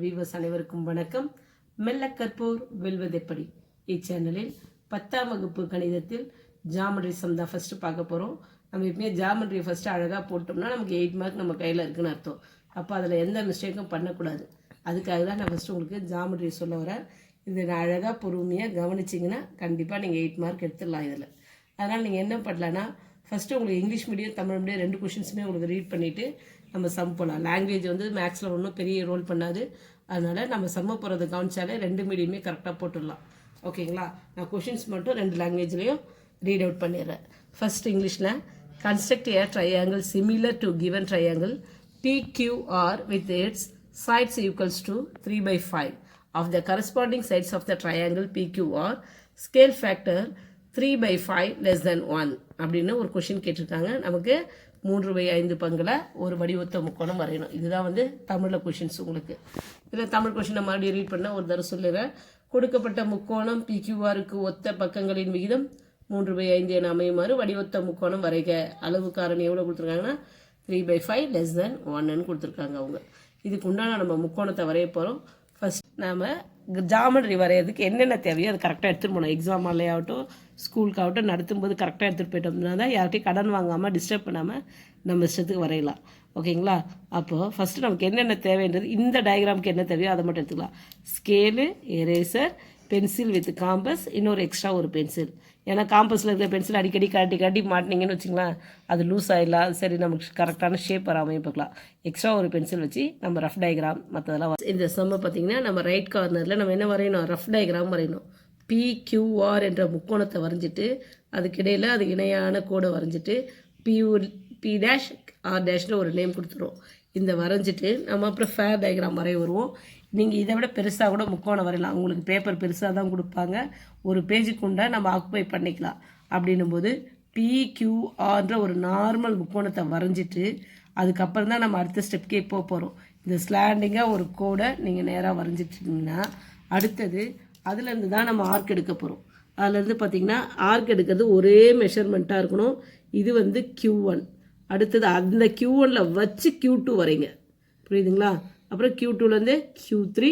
Viewers அனைவருக்கும் வணக்கம். மெல்ல கற்போர் வெல்வதெப்படி இச்சேனலில் 10ஆம் வகுப்பு கணிதத்தில் ஜாமெட்ரி சம் தான் ஃபஸ்ட்டு பார்க்க போகிறோம். நம்ம எப்பவுமே ஜாமெட்ரி ஃபஸ்ட்டு அழகாக போட்டோம்னா நமக்கு 8 மார்க் நம்ம கையில் இருக்குன்னு அர்த்தம். அப்போ அதில் எந்த மிஸ்டேக்கும் பண்ணக்கூடாது. அதுக்காக தான் நான் ஃபஸ்ட்டு உங்களுக்கு ஜாமெட்ரி சொல்ல வரேன். இது நான் அழகாக பொறுமையாக கவனிச்சிங்கன்னா கண்டிப்பாக நீங்கள் 8 மார்க் எடுத்துடலாம் இதில். அதனால் நீங்கள் என்ன பண்ணலான்னா ஃபஸ்ட்டு உங்களுக்கு இங்கிலீஷ் மீடியம் தமிழ் மீடியம் 2 கொஷின்ஸுமே உங்களுக்கு ரீட் பண்ணிவிட்டு நம்ம சம் போகலாம். லாங்குவேஜ் வந்து மேக்ஸில் ஒன்றும் பெரிய ரோல் பண்ணாது. அதனால் நம்ம சம்ம போகிறத கவனிச்சாலே 2 மீடியமே கரெக்டாக போட்டுடலாம். ஓகேங்களா? நான் கொஷின்ஸ் மட்டும் 2 லாங்குவேஜ்லேயும் ரீட் அவுட் பண்ணிடுறேன். ஃபஸ்ட் இங்கிலீஷில் construct A triangle similar to given triangle PQR with its sides equals to 3/5 of the corresponding sides of the triangle PQR scale factor 3/5 less than 1 அப்படின்னு ஒரு கொஷின் கேட்டிருக்காங்க. நமக்கு 3/5 பங்கில் ஒரு வடிவத்த முக்கோணம் வரையணும். இதுதான் வந்து தமிழில் கொஷின்ஸ். உங்களுக்கு இதில் தமிழ் கொஷினை மறுபடியும் ரீட் பண்ண ஒரு தடவை சொல்லுறேன். கொடுக்கப்பட்ட முக்கோணம் PQRக்கு ஒத்த பக்கங்களின் விகிதம் 3/5 என அமையுமாறு வடிவத்த முக்கோணம் வரைக. அளவு காரணி எவ்வளோ கொடுத்துருக்காங்கன்னா 3/5 லெஸ் தென் 1ன்னு கொடுத்துருக்காங்க அவங்க. இதுக்கு உண்டான நம்ம முக்கோணத்தை வரைய போகிறோம். ஃபஸ்ட் நாம் ஜாமெட்ரி வரைகிறதுக்கு என்னென்ன தேவையோ அது கரெக்டாக எடுத்துகிட்டு போகணும். எக்ஸாம் ஆகட்டும் ஸ்கூலுக்காகட்டும் நடத்தும்போது கரெக்டாக எடுத்துகிட்டு போயிட்டோம்னா தான் யார்கிட்டையும் கடன் வாங்காமல் டிஸ்டர்ப் பண்ணாமல் நம்ம இஷ்டத்துக்கு வரையலாம். ஓகேங்களா? அப்போது ஃபஸ்ட்டு நமக்கு என்னென்ன தேவைன்றது இந்த டயக்ராமுக்கு என்ன தேவையோ அதை மட்டும் எடுத்துக்கலாம். Scale, eraser, pencil with compass, இன்னொரு எக்ஸ்ட்ரா ஒரு பென்சில். ஏன்னா காம்பஸில் இருக்கிற பென்சில் அடிக்கடி கட்டி மாட்டினீங்கன்னு வச்சுங்களேன், அது லூஸ் ஆகிடலாம். சரி, நமக்கு கரெக்டான ஷேப் வராமல் பார்க்கலாம். எக்ஸ்ட்ரா ஒரு பென்சில் வச்சு நம்ம ரஃப் டயக்ராம் மற்றதெல்லாம் இந்த சம்மை பார்த்திங்கன்னா நம்ம ரைட் கார்னரில் நம்ம என்ன வரையணும்? ரஃப் டயக்ராம் வரையணும். PQR என்ற முக்கோணத்தை வரைஞ்சிட்டு அதுக்கிடையில் அது இணையான கோடை வரைஞ்சிட்டு P', R' ஒரு நேம் கொடுத்துருவோம். இந்த வரைஞ்சிட்டு நம்ம அப்புறம் ஃபேர் டயக்ராம் வரைய வருவோம். நீங்கள் இதை விட பெருசாக கூட முக்கோணம் வரையலாம். உங்களுக்கு பேப்பர் பெருசாக தான் கொடுப்பாங்க. ஒரு பேஜுக்கு உண்டா நம்ம ஆக்குபை பண்ணிக்கலாம். அப்படின்னும் போது PQRன்ற ஒரு நார்மல் முக்கோணத்தை வரைஞ்சிட்டு அதுக்கப்புறம் தான் நம்ம அடுத்த ஸ்டெப்கே போகிறோம். இந்த ஸ்லாண்டிங்காக ஒரு கோடை நீங்கள் நேராக வரைஞ்சிட்டிங்கன்னா அடுத்தது அதுலேருந்து தான் நம்ம ஆர்க் எடுக்க போகிறோம். அதுலேருந்து பார்த்திங்கன்னா ஆர்க் எடுக்கிறது ஒரே மெஷர்மெண்ட்டாக இருக்கணும். இது வந்து Q1. அடுத்தது அந்த Q1ல் வச்சு Q2 வரைங்க. புரியுதுங்களா? அப்புறம் Q2லேருந்து Q3,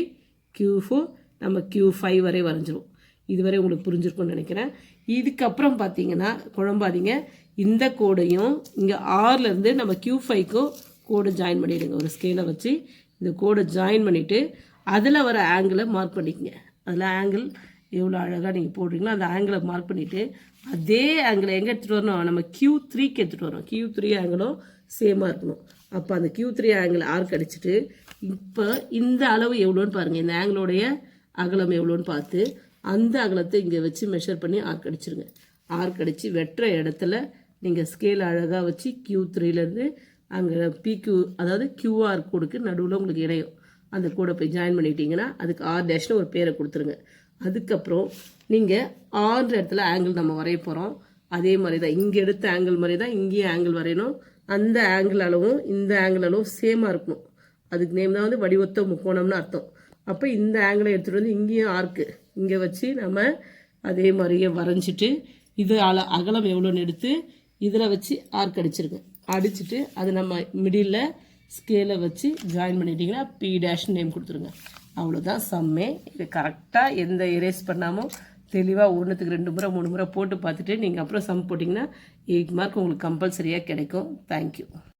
Q4, நம்ம Q5 வரை வரைஞ்சிரும். இதுவரை உங்களுக்கு புரிஞ்சிருக்கும்னு நினைக்கிறேன். இதுக்கப்புறம் பார்த்தீங்கன்னா குழம்பாதீங்க, இந்த கோடையும் இங்கே ஆர்லேருந்து நம்ம Q5க்கும் கோடை ஜாயின் பண்ணிவிடுங்க. ஒரு ஸ்கேலை வச்சு இந்த கோடை ஜாயின் பண்ணிவிட்டு அதில் வர ஆங்கிளை மார்க் பண்ணிக்கங்க. அதில் ஆங்கிள் எவ்வளோ அழகாக நீங்கள் போடுறீங்களோ அந்த ஆங்கிளை மார்க் பண்ணிவிட்டு அதே ஆங்கிளை எங்கே எடுத்துகிட்டு வரணும்? நம்ம Q3க்கு எடுத்துகிட்டு வரோம். Q3 ஆங்கிளும் சேமாக இருக்கணும். அப்போ அந்த Q3 ஆங்கிள் ஆர்க் அடிச்சுட்டு இப்போ இந்த அளவு எவ்வளோன்னு பாருங்கள். இந்த ஆங்கிளோடைய அகலம் எவ்வளோன்னு பார்த்து அந்த அகலத்தை இங்கே வச்சு மெஷர் பண்ணி ஆர்க் அடிச்சிருங்க. ஆர்க் அடித்து வெட்டுற இடத்துல நீங்கள் ஸ்கேல் அழகாக வச்சு Q3லேருந்து அங்கே PQ அதாவது QR கோடுக்கு நடுவில் உங்களுக்கு இணையும். அந்த கோடை போய் ஜாயின் பண்ணிட்டீங்கன்னா அதுக்கு R' ஒரு பேரை கொடுத்துருங்க. அதுக்கப்புறம் நீங்கள் ஆர்ன்ற இடத்துல ஆங்கிள் நம்ம வரைய போகிறோம். அதே மாதிரி தான் இங்கே எடுத்த ஆங்கிள் மாதிரி தான் இங்கேயும் ஆங்கிள் வரையணும். அந்த ஆங்கிள் அளவும் இந்த ஆங்கிள் அளவும் சேமாக இருக்கணும். அதுக்கு நேம் தான் வந்து வடிவத்த முக்கோணம்னு அர்த்தம். அப்போ இந்த ஆங்கிளை எடுத்துகிட்டு வந்து இங்கேயும் ஆர்க்கு இங்கே வச்சு நம்ம அதே மாதிரியே வரைஞ்சிட்டு இது அகலம் எவ்வளோன்னு எடுத்து இதில் வச்சு ஆர்க் அடிச்சிருங்க. அடிச்சுட்டு அது நம்ம மிடில் ஸ்கேலை வச்சு ஜாயின் பண்ணிட்டீங்கன்னா P' நேம் கொடுத்துருங்க. அவ்வளோதான் சம்மே. இது கரெக்டாக எந்த எரேஸ் பண்ணாமல் தெளிவாக 1க்கு 2 முறை 3 முறை போட்டு பார்த்துட்டு நீங்கள் அப்புறம் சம் போட்டிங்கன்னா 8 மார்க் உங்களுக்கு கம்பல்சரியாக கிடைக்கும். தேங்க்யூ.